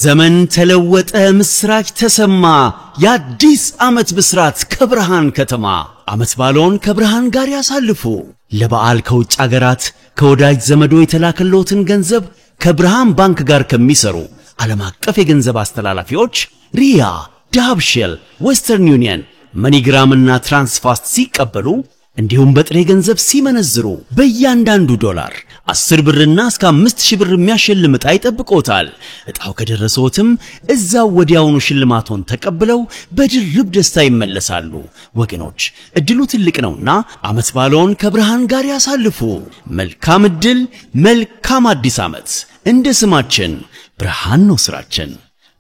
ዘመን ተለወጠ ምስራች ተሰማ የአዲስ ዓመት ብስራት ከብርሃን ከተማ ዓመት ባሎን ከብርሃን ጋር ያሳልፉ ለበዓል ከውጭ አገራት ከወዳጅ ዘመዶ የተላከሎትን ገንዘብ ከብርሃን ባንክ ጋር ከሚሰሩ ዓለም አቀፍ የገንዘብ አስተላላፊዎች ሪያ ዳብሽል ዌስተርን ዩኒየን መኒግራም እና ትራንስፋስት ሲቀበሉ እንዲሁም በጥሬ ገንዘብ ሲመነዝሩ በእያንዳንዱ ዶላር 10 ብርና እስከ 5000 ብር የሚያሸልም ዕጣ ይጠብቆታል። ዕጣው ከደረሰዎትም እዛው ወዲያውኑ ሽልማቶን ተቀብለው በድርብ ደስታ ይመለሳሉ። ወገኖች እድሉ ትልቅ ነውና ዓመት ባሎን ከብርሃን ጋር ያሳልፉ። መልካም እድል፣ መልካም አዲስ ዓመት። እንደ ስማችን ብርሃን ነው ስራችን።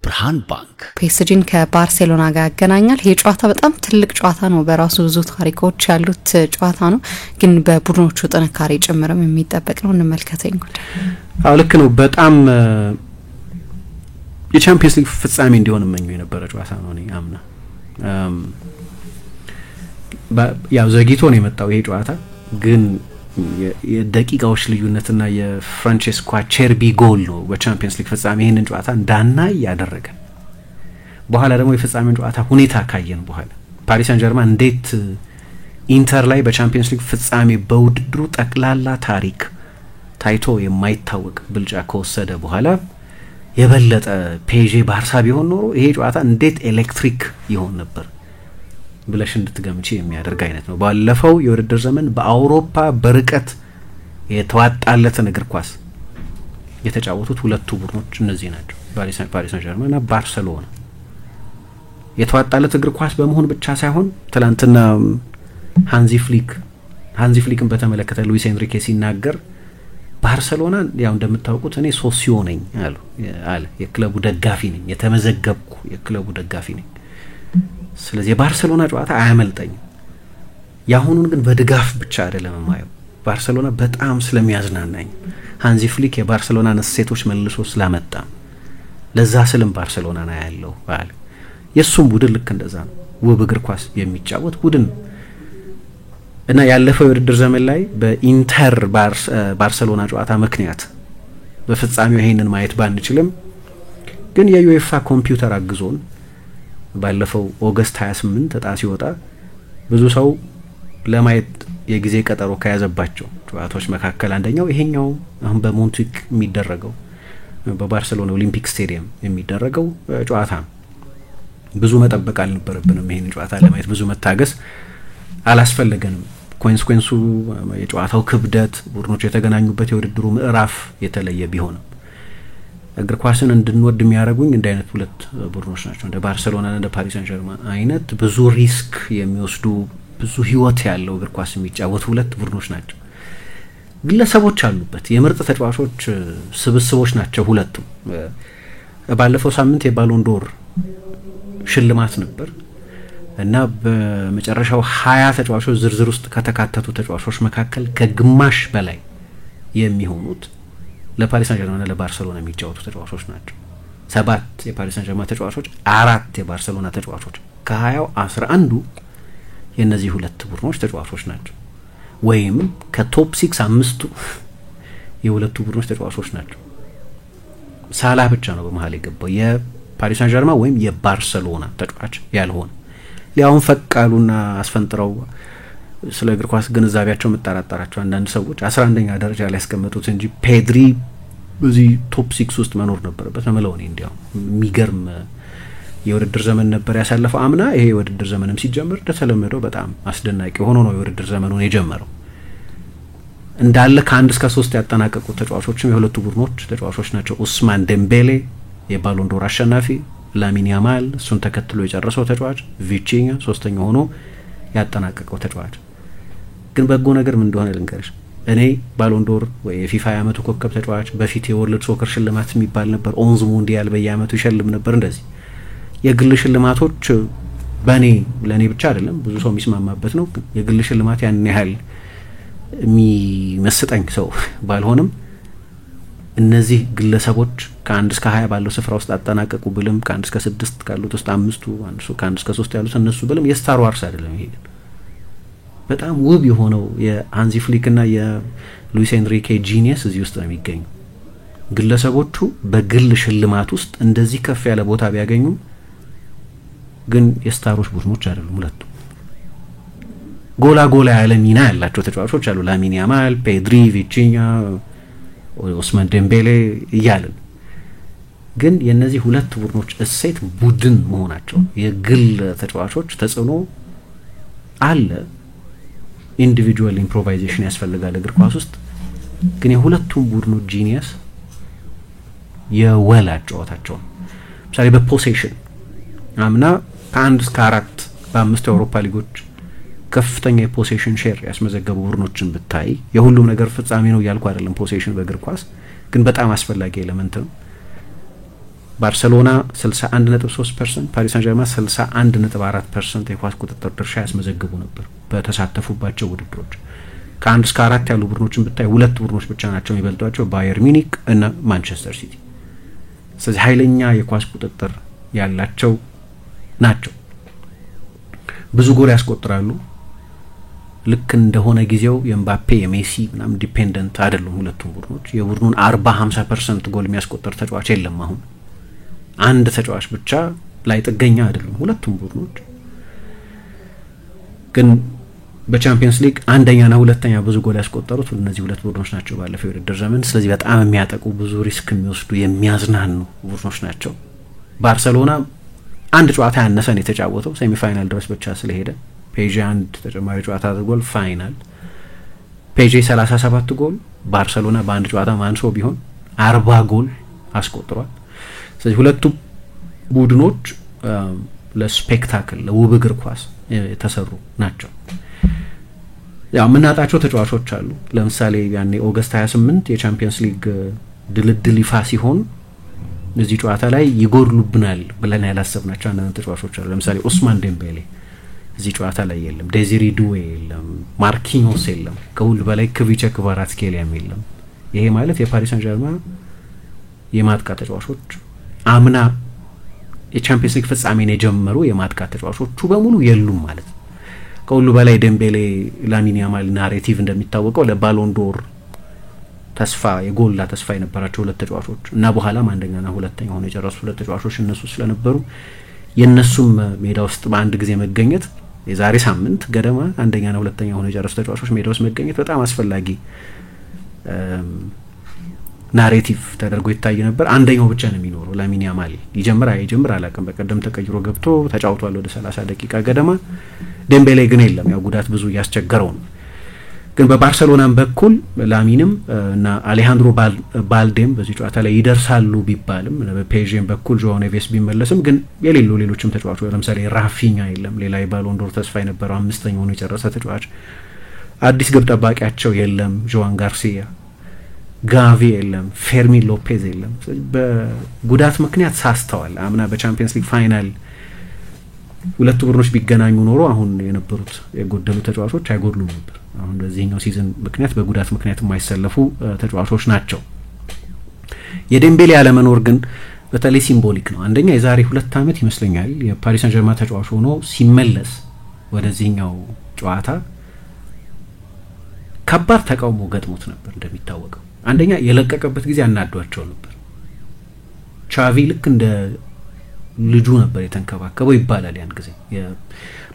ብርሃን ባንክ ፒኤስጂን ከባርሴሎና ጋር ያገናኛል። ይሄ ጨዋታ በጣም ትልቅ ጨዋታ ነው። በራሱ ብዙ ታሪኮች ያሉት ጨዋታ ነው። ግን በቡድኖቹ ጥንካሬ ጭምርም የሚጠበቅ ነው። እንመልከተኝ ጉዳይ ልክ ነው። በጣም የቻምፒየንስ ሊግ ፍጻሜ እንዲሆን መኘው የነበረ ጨዋታ ነው። እኔ አምና ያው ዘግይቶ ነው የመጣው ይሄ ጨዋታ ግን የደቂቃዎች ልዩነትና የፍራንቼስኮ ቸርቢ ጎል ነው በቻምፒየንስ ሊግ ፍጻሜ ይሄንን ጨዋታ እንዳናይ ያደረገ። በኋላ ደግሞ የፍጻሜውን ጨዋታ ሁኔታ ካየን በኋላ ፓሪስ ሳን ጀርማን እንዴት ኢንተር ላይ በቻምፒየንስ ሊግ ፍጻሜ በውድድሩ ጠቅላላ ታሪክ ታይቶ የማይታወቅ ብልጫ ከወሰደ በኋላ የበለጠ ፔጄ ባርሳ ቢሆን ኖሮ ይሄ ጨዋታ እንዴት ኤሌክትሪክ ይሆን ነበር ብለሽ እንድትገምጪ የሚያደርግ አይነት ነው። ባለፈው የውድድር ዘመን በአውሮፓ በርቀት የተዋጣለትን እግር ኳስ የተጫወቱት ሁለቱ ቡድኖች እነዚህ ናቸው፣ ፓሪስ ሳን ጀርማን እና ባርሴሎና። የተዋጣለት እግር ኳስ በመሆን ብቻ ሳይሆን ትላንትና ሃንዚ ፍሊክን በተመለከተ ሉዊስ ኤንሪኬ ሲናገር ባርሴሎና ያው እንደምታውቁት እኔ ሶሲዮ ነኝ አለ የክለቡ ደጋፊ ነኝ፣ የተመዘገብኩ የክለቡ ደጋፊ ነኝ። ስለዚህ የባርሴሎና ጨዋታ አያመልጠኝ። ያሁኑን ግን በድጋፍ ብቻ አይደለም ማየው፣ ባርሴሎና በጣም ስለሚያዝናናኝ ሃንዚ ፍሊክ የባርሴሎናን እሴቶች መልሶ ስላመጣ ለዛ ስለም ባርሴሎና ነው ያለው ባል። የሱም ቡድን ልክ እንደዛ ነው፣ ውብ እግር ኳስ የሚጫወት ቡድን እና ያለፈው የውድድር ዘመን ላይ በኢንተር ባርሴሎና ጨዋታ ምክንያት በፍጻሜው ይሄንን ማየት ባንችልም ግን የዩኤፋ ኮምፒውተር አግዞን ባለፈው ኦገስት 28 ተጣ ሲወጣ ብዙ ሰው ለማየት የጊዜ ቀጠሮ ከያዘባቸው ጨዋታዎች መካከል አንደኛው ይሄኛው አሁን በሞንትዊክ የሚደረገው በባርሴሎና ኦሊምፒክ ስቴዲየም የሚደረገው ጨዋታ ነው። ብዙ መጠበቅ አልነበረብንም። ይሄን ጨዋታ ለማየት ብዙ መታገስ አላስፈልገንም። ኮንሲኩዌንሱ የጨዋታው ክብደት ቡድኖች የተገናኙበት የውድድሩ ምዕራፍ የተለየ ቢሆንም እግር ኳስን እንድንወድ የሚያደርጉኝ እንደ አይነት ሁለት ቡድኖች ናቸው። እንደ ባርሴሎና እና እንደ ፓሪስ ሳን ጀርማን አይነት ብዙ ሪስክ የሚወስዱ ብዙ ህይወት ያለው እግር ኳስ የሚጫወቱ ሁለት ቡድኖች ናቸው። ግለሰቦች አሉበት፣ የምርጥ ተጫዋቾች ስብስቦች ናቸው ሁለቱም። ባለፈው ሳምንት የባሎን ዶር ሽልማት ነበር እና በመጨረሻው 20 ተጫዋቾች ዝርዝር ውስጥ ከተካተቱ ተጫዋቾች መካከል ከግማሽ በላይ የሚሆኑት ለፓሪስ ሳን ጀርማን እና ለባርሴሎና የሚጫወቱ ተጫዋቾች ናቸው። 7 የፓሪስ ሳን ጀርማን ተጫዋቾች፣ 4 የባርሴሎና ተጫዋቾች። ከ20 11ዱ የነዚህ ሁለት ቡድኖች ተጫዋቾች ናቸው። ወይም ከቶፕ 6 5ቱ የሁለቱ ቡድኖች ተጫዋቾች ናቸው። ሳላህ ብቻ ነው በመሃል የገባው የፓሪስ ሳን ጀርማን ወይም የባርሴሎና ተጫዋች ያልሆነ። ሊያውን ፈቃሉና አስፈንጥረው ስለ እግር ኳስ ግንዛቤያቸው መጣጣራቸው አንዳንድ ሰዎች 11ኛ ደረጃ ላይ ያስቀመጡት እንጂ ፔድሪ በዚህ ቶፕ 6 ውስጥ መኖር ነበረበት ነው ማለት ነው። እንዲያው የሚገርም የውድድር ዘመን ነበር ያሳለፈው አምና። ይሄ የውድድር ዘመንም ሲጀምር እንደተለመደው በጣም አስደናቂ ሆኖ ነው የውድድር ዘመኑን የጀመረው። እንዳለ ከ1 እስከ 3 ያጠናቀቁ ተጫዋቾችም የሁለቱ ቡድኖች ተጫዋቾች ናቸው። ኡስማን ዴምቤሌ የባሎን ዶር አሸናፊ፣ ላሚን ያማል እሱን ተከትሎ የጨረሰው ተጫዋች፣ ቪቺኛ ሶስተኛ ሆኖ ያጠናቀቀው ተጫዋች። ግን በጎ ነገር ምን እንደሆነ ልንገርሽ። እኔ ባሎን ዶር ወይ የፊፋ የዓመቱ ኮከብ ተጫዋች በፊት የወርልድ ሶከር ሽልማት የሚባል ነበር፣ ኦንዝ ሙንዲያል በየዓመቱ ይሸልም ነበር። እንደዚህ የግል ሽልማቶች ለኔ ብቻ አይደለም ብዙ ሰው የሚስማማበት ነው። የግል ሽልማት ያን ያህል የሚመስጠኝ ሰው ባልሆንም እነዚህ ግለሰቦች ከ1 እስከ 20 ባለው ስፍራ ውስጥ አጠናቀቁ ብለም ከ1 እስከ 6 ካሉት ውስጥ 5ቱ ከ1 እስከ 3 ያሉት እነሱ ብለም የስታር ዋርስ አይደለም። ይሄ በጣም ውብ የሆነው የሃንዚ ፍሊክ እና የሉዊስ ኤንሪኬ ጂኒየስ እዚህ ውስጥ ነው የሚገኘው። ግለሰቦቹ በግል ሽልማት ውስጥ እንደዚህ ከፍ ያለ ቦታ ቢያገኙ ግን የስታሮች ቡድኖች አይደሉም ሁለቱ። ጎላ ያለ ሚና ያላቸው ተጫዋቾች አሉ፣ ላሚን ያማል፣ ፔድሪ፣ ቪቺኛ፣ ኦስማን ዴምቤሌ እያልን ግን የነዚህ ሁለት ቡድኖች እሴት ቡድን መሆናቸው የግል ተጫዋቾች ተጽዕኖ አለ። ኢንዲቪጁዋል ኢምፕሮቫይዜሽን ያስፈልጋል እግር ኳስ ውስጥ። ግን የሁለቱም ቡድኖች ጂኒየስ የወላጅ ጨዋታቸው ምሳሌ በፖሴሽን አምና ከ1 እስከ 4 በ5 የአውሮፓ ሊጎች ከፍተኛ የፖሴሽን ሼር ያስመዘገቡ ቡድኖችን ብታይ የሁሉም ነገር ፍጻሜ ነው እያልኩ አይደለም። ፖሴሽን በእግር ኳስ ግን በጣም አስፈላጊ ኤሌመንት ነው። ባርሴሎና 61.3%፣ ፓሪስ ሳን ጀርማን 61.4% የኳስ ቁጥጥር ድርሻ ያስመዘግቡ ነበር በተሳተፉባቸው ውድድሮች። ከ1 እስከ 4 ያሉ ቡድኖችን ብታይ ሁለት ቡድኖች ብቻ ናቸው የሚበልጧቸው፣ ባየር ሚኒክ እና ማንቸስተር ሲቲ። ስለዚህ ኃይለኛ የኳስ ቁጥጥር ያላቸው ናቸው። ብዙ ጎል ያስቆጥራሉ። ልክ እንደሆነ ጊዜው የኤምባፔ የሜሲ ምናምን ዲፔንደንት አይደሉም ሁለቱም ቡድኖች። የቡድኑን 40-50% ጎል የሚያስቆጥር ተጫዋች የለም። አሁን አንድ ተጫዋች ብቻ ላይ ጥገኛ አይደሉም ሁለቱም ቡድኖች። ግን በቻምፒየንስ ሊግ አንደኛና ሁለተኛ ብዙ ጎል ያስቆጠሩት እነዚህ ሁለት ቡድኖች ናቸው ባለፈው የውድድር ዘመን። ስለዚህ በጣም የሚያጠቁ ብዙ ሪስክ የሚወስዱ የሚያዝናኑ ቡድኖች ናቸው። ባርሴሎና አንድ ጨዋታ ያነሰን የተጫወተው ሴሚ ፋይናል ድረስ ብቻ ስለሄደ ፔጄ አንድ ተጨማሪ ጨዋታ አድርጓል። ፋይናል ፔጄ 37 ጎል፣ ባርሴሎና በአንድ ጨዋታ ማንሶ ቢሆን 40 ጎል አስቆጥሯል። ስለዚህ ሁለቱ ቡድኖች ለስፔክታክል ለውብ እግር ኳስ የተሰሩ ናቸው። ያው የምናጣቸው ተጫዋቾች አሉ። ለምሳሌ ያኔ ኦገስት 28 የቻምፒየንስ ሊግ ድልድል ይፋ ሲሆን እዚህ ጨዋታ ላይ ይጎድሉብናል ብለን ያላሰብናቸው አንዳንድ ተጫዋቾች አሉ። ለምሳሌ ኦስማን ዴምቤሌ እዚህ ጨዋታ ላይ የለም፣ ዴዚሪ ዱዌ የለም፣ ማርኪኞስ የለም፣ ከሁሉ በላይ ክቪቸ ክቫራትስኬሊያም የለም። ይሄ ማለት የፓሪስ ሳን ጀርማን የማጥቃት ተጫዋቾች አምና የቻምፒየንስ ሊግ ፍጻሜን የጀመሩ የማጥቃት ተጫዋቾቹ በሙሉ የሉም ማለት ነው። ከሁሉ በላይ ዴምቤሌ ላሚን ያማል ናሬቲቭ እንደሚታወቀው ለባሎንዶር ተስፋ የጎላ ተስፋ የነበራቸው ሁለት ተጫዋቾች እና በኋላም አንደኛና ሁለተኛ ሆነው የጨረሱ ሁለት ተጫዋቾች እነሱ ስለነበሩ የነሱም ሜዳ ውስጥ በአንድ ጊዜ መገኘት የዛሬ ሳምንት ገደማ አንደኛና ሁለተኛ ሆነው የጨረሱ ተጫዋቾች ሜዳ ውስጥ መገኘት በጣም አስፈላጊ ናሬቲቭ ተደርጎ ይታይ ነበር። አንደኛው ብቻ ነው የሚኖረው። ላሚን ያማል ይጀምር አላውቅም። በቀደም ተቀይሮ ገብቶ ተጫውቷል ወደ 30 ደቂቃ ገደማ። ዴምቤሌ ግን የለም፣ ያው ጉዳት ብዙ እያስቸገረው ነው። ግን በባርሴሎናም በኩል ላሚንም እና አሌሃንድሮ ባልዴም በዚህ ጨዋታ ላይ ይደርሳሉ ቢባልም በፔዥም በኩል ጆao ኔቬስ ቢመለስም ግን ሌሎችም ተጫዋቾች ለምሳሌ ራፊኛ የለም፣ ሌላ የባሎንዶር ተስፋ የነበረው አምስተኛ ሆኖ የጨረሰ ተጫዋች። አዲስ ግብ ጠባቂያቸው የለም፣ ጆዋን ጋርሲያ፣ ጋቪ የለም፣ ፌርሚን ሎፔዝ የለም። በጉዳት ምክንያት ሳስተዋል። አምና በቻምፒየንስ ሊግ ፋይናል ሁለቱ ቡድኖች ቢገናኙ ኖሮ አሁን የነበሩት የጎደሉ ተጫዋቾች አይጎድሉም ነበር። አሁን በዚህኛው ሲዝን ምክንያት በጉዳት ምክንያት የማይሰለፉ ተጫዋቾች ናቸው። የዴምቤሌ ያለመኖር ግን በተለይ ሲምቦሊክ ነው። አንደኛ የዛሬ 2 ዓመት ይመስለኛል የፓሪስ ሳን ጀርማን ተጫዋች ሆኖ ሲመለስ ወደዚህኛው ጨዋታ ከባድ ተቃውሞ ገጥሞት ነበር። እንደሚታወቀው አንደኛ የለቀቀበት ጊዜ አናዷቸው ነበር። ቻቪ ልክ እንደ ልጁ ነበር የተንከባከበው ይባላል። ያን ጊዜ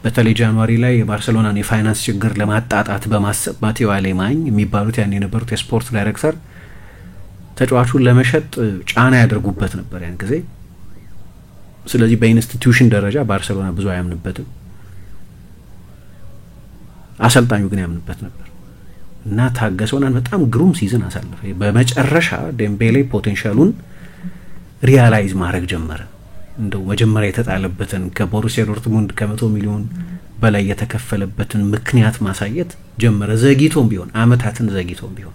በተለይ ጃንዋሪ ላይ የባርሴሎናን የፋይናንስ ችግር ለማጣጣት በማሰብ ማቴዎ አሌማኝ የሚባሉት ያን የነበሩት የስፖርት ዳይሬክተር ተጫዋቹን ለመሸጥ ጫና ያደርጉበት ነበር ያን ጊዜ። ስለዚህ በኢንስቲትዩሽን ደረጃ ባርሴሎና ብዙ አያምንበትም፣ አሰልጣኙ ግን ያምንበት ነበር እና ታገሰውናን በጣም ግሩም ሲዝን አሳለፈ። በመጨረሻ ዴምቤሌ ፖቴንሻሉን ሪያላይዝ ማድረግ ጀመረ። እንደው መጀመሪያ የተጣለበትን ከቦሩሲያ ዶርትሙንድ ከ100 ሚሊዮን በላይ የተከፈለበትን ምክንያት ማሳየት ጀመረ። ዘግይቶም ቢሆን አመታትን ዘግይቶም ቢሆን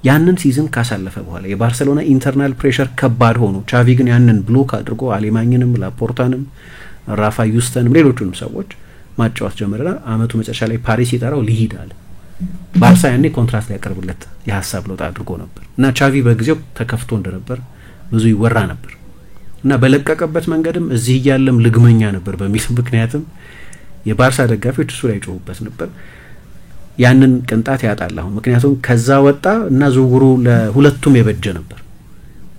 ያንን ሲዝን ካሳለፈ በኋላ የባርሴሎና ኢንተርናል ፕሬሸር ከባድ ሆኖ ቻቪ ግን ያንን ብሎክ አድርጎ አሌማኝንም ላፖርታንም ራፋ ዩስተንም ሌሎቹንም ሰዎች ማጫወት ጀመረና አመቱ መጨረሻ ላይ ፓሪስ ይጠራው ሊሂድ አለ። ባርሳ ያኔ ኮንትራት ሊያቀርብለት የሀሳብ ለውጥ አድርጎ ነበር እና ቻቪ በጊዜው ተከፍቶ እንደነበር ብዙ ይወራ ነበር እና በለቀቀበት መንገድም እዚህ ያለም ልግመኛ ነበር በሚል ምክንያትም የባርሳ ደጋፊዎች እሱ ላይ ጮሁበት ነበር። ያንን ቅንጣት ያጣል አሁን። ምክንያቱም ከዛ ወጣ እና ዝውውሩ ለሁለቱም የበጀ ነበር።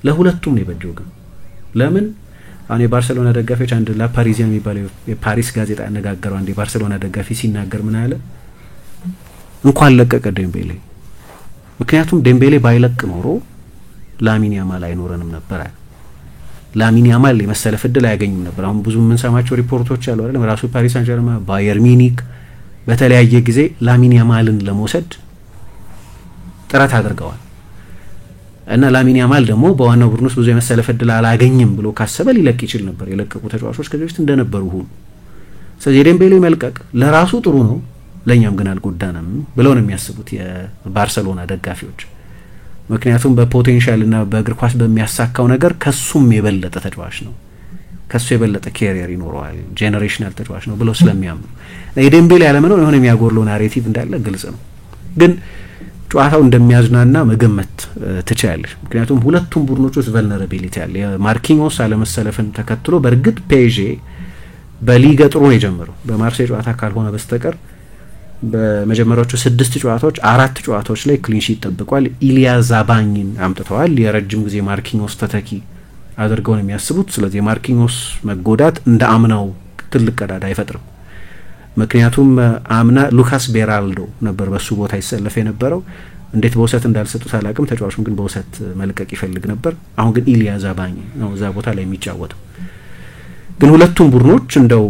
ለሁለቱም ነው የበጀው። ግን ለምን አሁን የባርሴሎና ደጋፊዎች አንድ ላ ፓሪዚያን የሚባለው የፓሪስ ጋዜጣ ያነጋገረው አንድ የባርሴሎና ደጋፊ ሲናገር ምን አለ? እንኳን ለቀቀ ዴምቤሌ፣ ምክንያቱም ዴምቤሌ ባይለቅ ኖሮ ላሚን ያማል አይኖረንም ነበር። ላሚን ያማል የመሰለፍ እድል አያገኝም ነበር። አሁን ብዙ የምንሰማቸው ሪፖርቶች አሉ አይደል? ራሱ ፓሪስ ሳን ጀርማ፣ ባየር ሚኒክ በተለያየ ጊዜ ላሚን ያማልን ለመውሰድ ጥረት አድርገዋል እና ላሚን ያማል ደግሞ በዋናው ቡድን ውስጥ ብዙ የመሰለፍ እድል አላገኝም ብሎ ካሰበ ሊለቅ ይችል ነበር፣ የለቀቁ ተጫዋቾች ከዚህ በፊት እንደነበሩ ሁሉ። ስለዚህ ዴምቤሌ መልቀቅ ለራሱ ጥሩ ነው፣ ለኛም ግን አልጎዳንም ብለው ነው የሚያስቡት የባርሰሎና ደጋፊዎች። ምክንያቱም በፖቴንሻል እና በእግር ኳስ በሚያሳካው ነገር ከሱም የበለጠ ተጫዋች ነው፣ ከሱ የበለጠ ካሪየር ይኖረዋል፣ ጄኔሬሽናል ተጫዋች ነው ብለው ስለሚያምኑ የዴምቤሌ ያለመኖር የሆነ የሚያጎርለው ናሬቲቭ እንዳለ ግልጽ ነው። ግን ጨዋታው እንደሚያዝናና መገመት ትችላለሽ። ምክንያቱም ሁለቱም ቡድኖች ውስጥ ቨልነራቢሊቲ አለ። የማርኪኞስ አለመሰለፍን ተከትሎ በእርግጥ ፔዤ በሊግ ጥሩ ነው የጀመረው በማርሴይ ጨዋታ ካልሆነ በስተቀር በመጀመሪያዎቹ 6 ጨዋታዎች 4 ጨዋታዎች ላይ ክሊን ሺት ጠብቋል። ኢሊያ ዛባኝን አምጥተዋል። የረጅም ጊዜ ማርኪኞስ ተተኪ አድርገው ነው የሚያስቡት። ስለዚህ ማርኪኞስ መጎዳት እንደ አምናው ትልቅ ቀዳዳ አይፈጥርም። ምክንያቱም አምና ሉካስ ቤራልዶ ነበር በሱ ቦታ ይሰለፍ የነበረው። እንዴት በውሰት እንዳልሰጡት አላቅም። ተጫዋቹም ግን በውሰት መልቀቅ ይፈልግ ነበር። አሁን ግን ኢሊያ ዛባኝ ነው እዛ ቦታ ላይ የሚጫወተው። ግን ሁለቱም ቡድኖች እንደው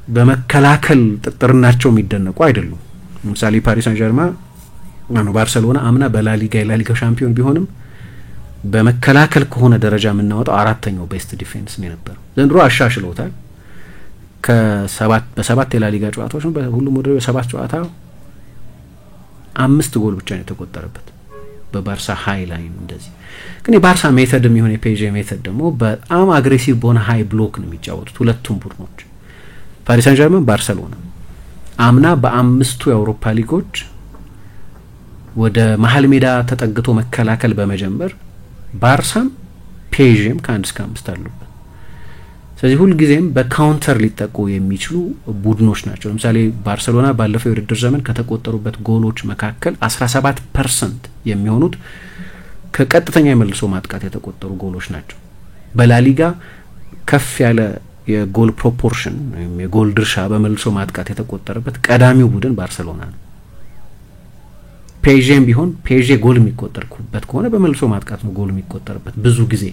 በመከላከል ጥጥርናቸው የሚደነቁ አይደሉም። ለምሳሌ ፓሪስ ሳን ጀርማ ባርሰሎና አምና በላሊጋ የላሊጋ ሻምፒዮን ቢሆንም በመከላከል ከሆነ ደረጃ የምናወጣው 4ኛው ቤስት ዲፌንስ ነው የነበረው። ዘንድሮ አሻሽሎታል። በሰባት የላሊጋ ጨዋታዎች ነው በሁሉም ወደ 7 ጨዋታ 5 ጎል ብቻ ነው የተቆጠረበት በባርሳ ሃይ ላይን። እንደዚህ ግን የባርሳ ሜተድ የሚሆን የፔዤ ሜተድ ደግሞ በጣም አግሬሲቭ በሆነ ሃይ ብሎክ ነው የሚጫወቱት ሁለቱም ቡድኖች። ፓሪስ ሳን ጀርመን ባርሰሎና አምና በ5ቱ የአውሮፓ ሊጎች ወደ መሀል ሜዳ ተጠግቶ መከላከል በመጀመር ባርሳም ፔዤም ከ1 እስከ 5 አሉበት። ስለዚህ ሁልጊዜም በካውንተር ሊጠቁ የሚችሉ ቡድኖች ናቸው። ለምሳሌ ባርሰሎና ባለፈው የውድድር ዘመን ከተቆጠሩበት ጎሎች መካከል 17% የሚሆኑት ከቀጥተኛ የመልሶ ማጥቃት የተቆጠሩ ጎሎች ናቸው። በላሊጋ ከፍ ያለ የጎል ፕሮፖርሽን ወይም የጎል ድርሻ በመልሶ ማጥቃት የተቆጠረበት ቀዳሚው ቡድን ባርሰሎና ነው። ፔዤም ቢሆን ፔዤ ጎል የሚቆጠርበት ከሆነ በመልሶ ማጥቃት ነው ጎል የሚቆጠርበት ብዙ ጊዜ።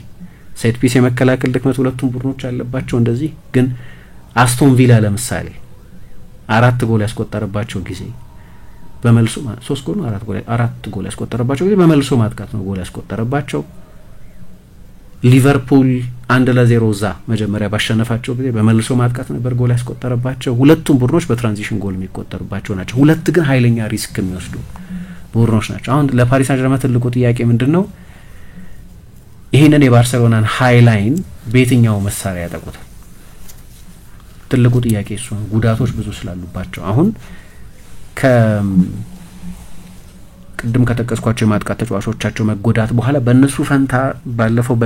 ሴት ፒስ የመከላከል ድክመት ሁለቱም ቡድኖች አለባቸው። እንደዚህ ግን አስቶን ቪላ ለምሳሌ 4 ጎል ያስቆጠረባቸው ጊዜ በመልሶ 3 ጎል ነው 4 ጎል ያስቆጠረባቸው ጊዜ በመልሶ ማጥቃት ነው ጎል ያስቆጠረባቸው። ሊቨርፑል 1-0 ዛ መጀመሪያ ባሸነፋቸው ጊዜ በመልሶ ማጥቃት ነበር ጎል ያስቆጠረባቸው። ሁለቱም ቡድኖች በትራንዚሽን ጎል የሚቆጠርባቸው ናቸው። ሁለት ግን ኃይለኛ ሪስክ የሚወስዱ ቡድኖች ናቸው። አሁን ለፓሪስ ሳን ጀርመን ትልቁ ጥያቄ ምንድነው? ይሄንን የባርሰሎናን ሃይ ላይን በየትኛው መሳሪያ ያጠቁታል? ትልቁ ጥያቄ እሱ ነው። ጉዳቶች ብዙ ስላሉባቸው አሁን ቅድም ከጠቀስኳቸው የማጥቃት ተጫዋቾቻቸው መጎዳት በኋላ በእነሱ ፈንታ ባለፈው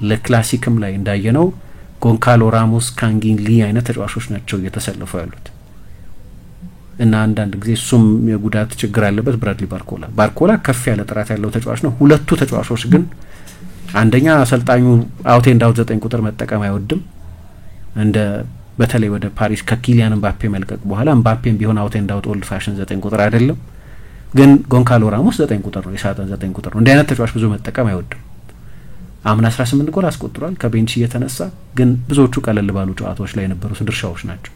ለክላሲክም ላይ እንዳየነው ጎንካሎ ራሞስ፣ ካንጊን ሊ አይነት ተጫዋቾች ናቸው እየተሰለፉ ያሉት እና አንዳንድ ጊዜ እሱም የጉዳት ችግር አለበት። ብራድሊ ባርኮላ ከፍ ያለ ጥራት ያለው ተጫዋች ነው። ሁለቱ ተጫዋቾች ግን አንደኛ አሰልጣኙ አውት ኤንድ አውት 9 ቁጥር መጠቀም አይወድም። እንደ በተለይ ወደ ፓሪስ ከኪሊያን ምባፔ መልቀቅ በኋላ ምባፔም ቢሆን አውት ኤንድ አውት ኦልድ ፋሽን 9 ቁጥር አይደለም። ግን ጎንካሎ ራሞስ 9 ቁጥር ነው፣ የሳጥን 9 ቁጥር ነው። እንዲህ አይነት ተጫዋች ብዙ መጠቀም አይወድም። አምና 18 ጎል አስቆጥሯል ከቤንች እየተነሳ። ግን ብዙዎቹ ቀለል ባሉ ጨዋታዎች ላይ የነበሩት ድርሻዎች ናቸው።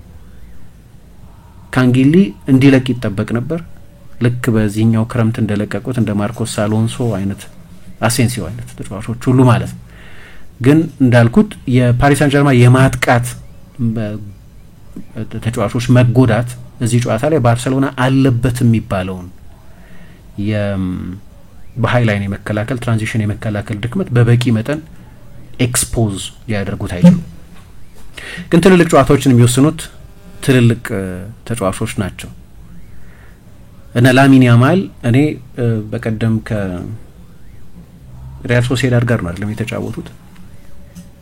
ካንጊሊ እንዲለቅ ይጠበቅ ነበር። ልክ በዚህኛው ክረምት እንደለቀቁት እንደ ማርኮስ አሎንሶ አይነት አሴንሲዮ አይነት ተጫዋቾች ሁሉ ማለት ነው። ግን እንዳልኩት የፓሪስ ሳን ጀርማ የማጥቃት ተጫዋቾች መጎዳት እዚህ ጨዋታ ላይ ባርሰሎና አለበት የሚባለውን በሃይ ላይን የመከላከል ትራንዚሽን የመከላከል ድክመት በበቂ መጠን ኤክስፖዝ ሊያደርጉት አይችሉም። ግን ትልልቅ ጨዋታዎችን የሚወስኑት ትልልቅ ተጫዋቾች ናቸው እና ላሚን ያማል እኔ በቀደም ከሪያል ሶሲዳድ ጋር ነው አይደለም የተጫወቱት።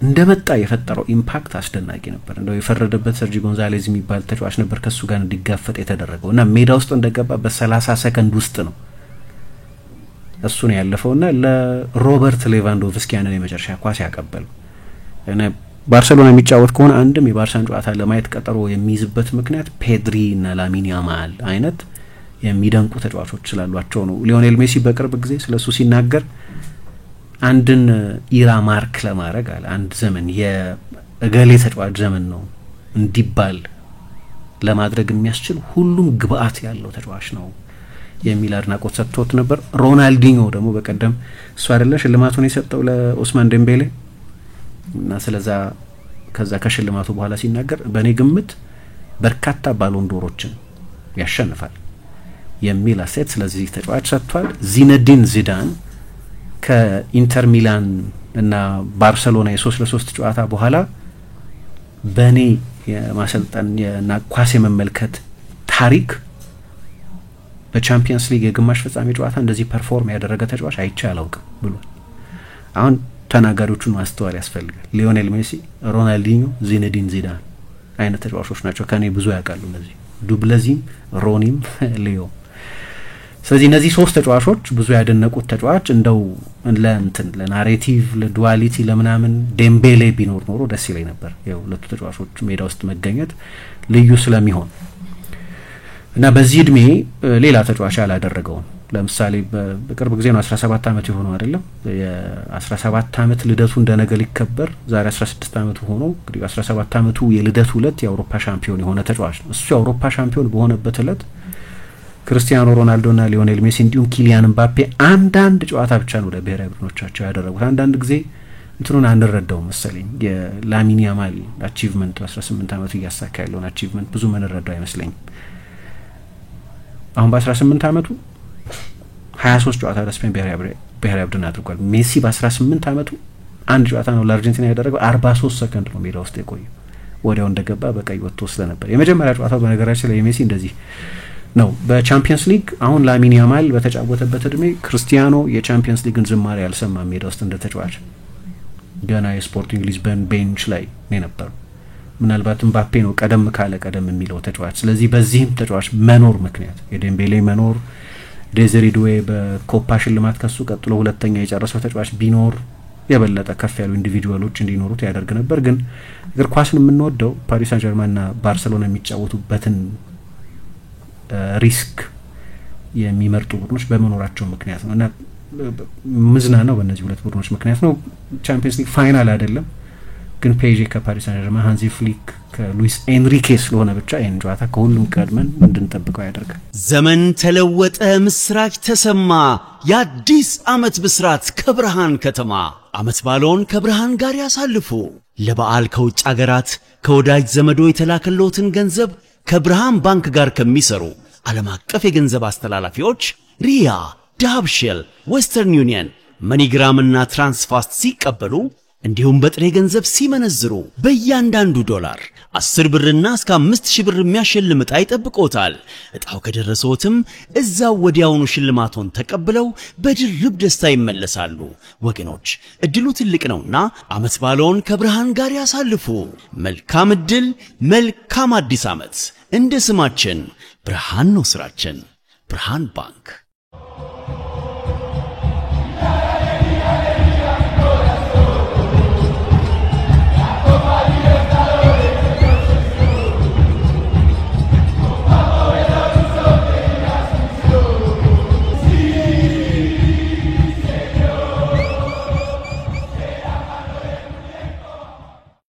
እንደመጣ የፈጠረው ኢምፓክት አስደናቂ ነበር። እንደው የፈረደበት ሰርጂ ጎንዛሌዝ የሚባል ተጫዋች ነበር ከሱ ጋር እንዲጋፈጥ የተደረገው እና ሜዳ ውስጥ እንደገባ በ30 ሰከንድ ውስጥ ነው እሱ ነው ያለፈውና ለሮበርት ሌቫንዶቭስኪ ያንን የመጨረሻ ኳስ ያቀበለው እና ባርሴሎና የሚጫወት ከሆነ አንድም የባርሳን ጨዋታ ለማየት ቀጠሮ የሚይዝበት ምክንያት ፔድሪ እና ላሚን ያማል አይነት የሚደንቁ ተጫዋቾች ስላሏቸው ነው። ሊዮኔል ሜሲ በቅርብ ጊዜ ስለሱ ሲናገር አንድን ኢራ ማርክ ለማድረግ አለ አንድ ዘመን የእገሌ ተጫዋች ዘመን ነው እንዲባል ለማድረግ የሚያስችል ሁሉም ግብአት ያለው ተጫዋች ነው የሚል አድናቆት ሰጥቶት ነበር። ሮናልዲኞ ደግሞ በቀደም እሱ አይደለ ሽልማቱን የሰጠው ለኦስማን ዴምቤሌ እና ስለዛ ከዛ ከሽልማቱ በኋላ ሲናገር በእኔ ግምት በርካታ ባሎንዶሮችን ያሸንፋል የሚል አስተያየት ስለዚህ ተጫዋች ሰጥቷል። ዚነዲን ዚዳን ከኢንተር ሚላን እና ባርሴሎና የ3-3 ጨዋታ በኋላ በእኔ የማሰልጠን እና ኳስ የመመልከት ታሪክ በቻምፒየንስ ሊግ የግማሽ ፍጻሜ ጨዋታ እንደዚህ ፐርፎርም ያደረገ ተጫዋች አይቼ አላውቅም ብሏል። አሁን ተናጋሪዎቹን ማስተዋል ያስፈልጋል። ሊዮኔል ሜሲ፣ ሮናልዲኞ፣ ዚነዲን ዚዳን አይነት ተጫዋቾች ናቸው። ከኔ ብዙ ያውቃሉ እነዚህ ዱብለዚም፣ ሮኒም፣ ሊዮ። ስለዚህ እነዚህ ሶስት ተጫዋቾች ብዙ ያደነቁት ተጫዋች እንደው ለናሬቲቭ ለዱዋሊቲ ለምናምን ዴምቤሌ ቢኖር ኖሮ ደስ ይለኝ ነበር የሁለቱ ተጫዋቾች ሜዳ ውስጥ መገኘት ልዩ ስለሚሆን እና በዚህ እድሜ ሌላ ተጫዋች ያላደረገው ለምሳሌ በቅርብ ጊዜ ነው 17 አመት የሆነው አይደለም የ17 አመት ልደቱ እንደነገ ሊከበር ዛሬ 16 አመቱ ሆኖ እንግዲህ 17 አመቱ የልደቱ ዕለት የአውሮፓ ሻምፒዮን የሆነ ተጫዋች ነው። እሱ የአውሮፓ ሻምፒዮን በሆነበት ዕለት ክርስቲያኖ ሮናልዶና ሊዮኔል ሜሲ እንዲሁም ኪሊያን ምባፔ አንዳንድ ጨዋታ ብቻ ነው ለብሔራዊ ቡድኖቻቸው ያደረጉት። አንዳንድ ጊዜ እንትኑን አንረዳው መሰለኝ የላሚን ያማል አቺቭመንት 18 አመቱ እያሳካ ያለውን አቺቭመንት ብዙ መንረዳው አይመስለኝም። አሁን በ18 አመቱ 23 ጨዋታ ለስፔን ብሔራዊ ቡድን አድርጓል። ሜሲ በ18 አመቱ አንድ ጨዋታ ነው ለአርጀንቲና ያደረገው 43 ሰከንድ ነው ሜዳ ውስጥ የቆየው ወዲያው እንደገባ በቀይ ወጥቶ ስለነበር የመጀመሪያ ጨዋታው በነገራችን ላይ ሜሲ እንደዚህ ነው። በቻምፒየንስ ሊግ አሁን ላሚን ያማል በተጫወተበት እድሜ ክርስቲያኖ የቻምፒየንስ ሊግን ዝማሬ አልሰማም ሜዳ ውስጥ እንደተጫዋች ገና የስፖርቲንግ ሊዝበን ቤንች ላይ ነው ነበር። ምናልባት ምባፔ ነው ቀደም የሚለው ተጫዋች። ስለዚህ በዚህም ተጫዋች መኖር ምክንያት የዴምቤሌ መኖር ዴዘሪ ዱዌ በኮፓ ሽልማት ከሱ ቀጥሎ ሁለተኛ የጨረሰው ተጫዋች ቢኖር የበለጠ ከፍ ያሉ ኢንዲቪጁዋሎች እንዲኖሩት ያደርግ ነበር። ግን እግር ኳስን የምንወደው ፓሪስ ሳን ጀርማንና ባርሴሎና የሚጫወቱበትን ሪስክ የሚመርጡ ቡድኖች በመኖራቸው ምክንያት ነው እና ምዝናናው በእነዚህ ሁለት ቡድኖች ምክንያት ነው። ቻምፒየንስ ሊግ ፋይናል አይደለም ግን ፔዤ ከፓሪስ ሳን ጀርማን ሃንዚ ፍሊክ ከሉዊስ ኤንሪኬ ስለሆነ ብቻ ይህን ጨዋታ ከሁሉም ቀድመን እንድንጠብቀው ያደርጋል። ዘመን ተለወጠ፣ ምስራች ተሰማ፣ የአዲስ ዓመት ብስራት ከብርሃን ከተማ። ዓመት ባለውን ከብርሃን ጋር ያሳልፉ። ለበዓል ከውጭ አገራት ከወዳጅ ዘመዶ የተላከለዎትን ገንዘብ ከብርሃን ባንክ ጋር ከሚሰሩ ዓለም አቀፍ የገንዘብ አስተላላፊዎች ሪያ፣ ዳብሽል፣ ዌስተርን ዩኒየን፣ መኒግራም እና ትራንስፋስት ሲቀበሉ እንዲሁም በጥሬ ገንዘብ ሲመነዝሩ በእያንዳንዱ ዶላር 10 ብርና እስከ 5000 ብር የሚያሸልም ዕጣ ይጠብቆታል። ዕጣው ከደረሰዎትም እዛው ወዲያውኑ ሽልማቶን ተቀብለው በድርብ ደስታ ይመለሳሉ። ወገኖች እድሉ ትልቅ ነውና ዓመት ባለውን ከብርሃን ጋር ያሳልፉ። መልካም እድል፣ መልካም አዲስ ዓመት። እንደ ስማችን ብርሃን ነው ስራችን። ብርሃን ባንክ